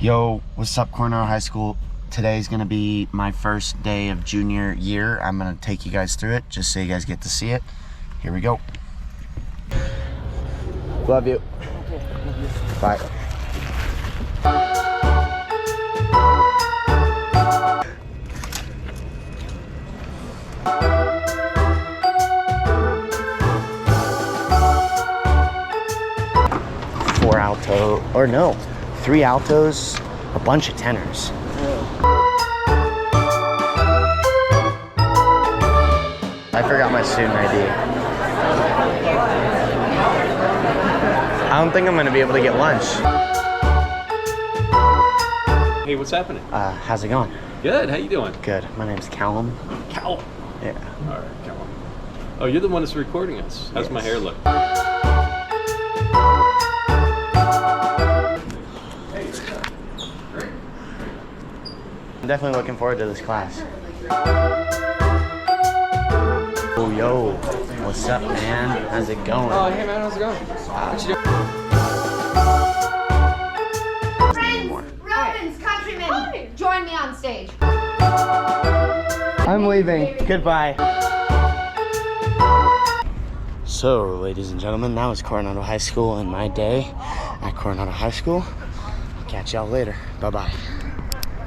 Yo, what's up, Coronado High School? Today's gonna be my first day of junior year. I'm gonna take you guys through it just so you guys get to see it. Here we go. Love you. Bye. Four alto, or no, 3 altos, a bunch of tenors. I forgot my student ID. I don't think I'm gonna be able to get lunch. Hey, what's happening? How's it going? Good, how you doing? Good, my name's Callum. Callum. Yeah. All right, Callum. Oh, you're the one that's recording us. How's my hair look? I'm definitely looking forward to this class. Oh, yo, what's up, man? How's it going? Oh, hey man, how's it going? What you doing? Friends, Romans, countrymen, join me on stage. I'm leaving. Goodbye. So, ladies and gentlemen, that was Coronado High School and my day at Coronado High School. Catch y'all later. Bye-bye.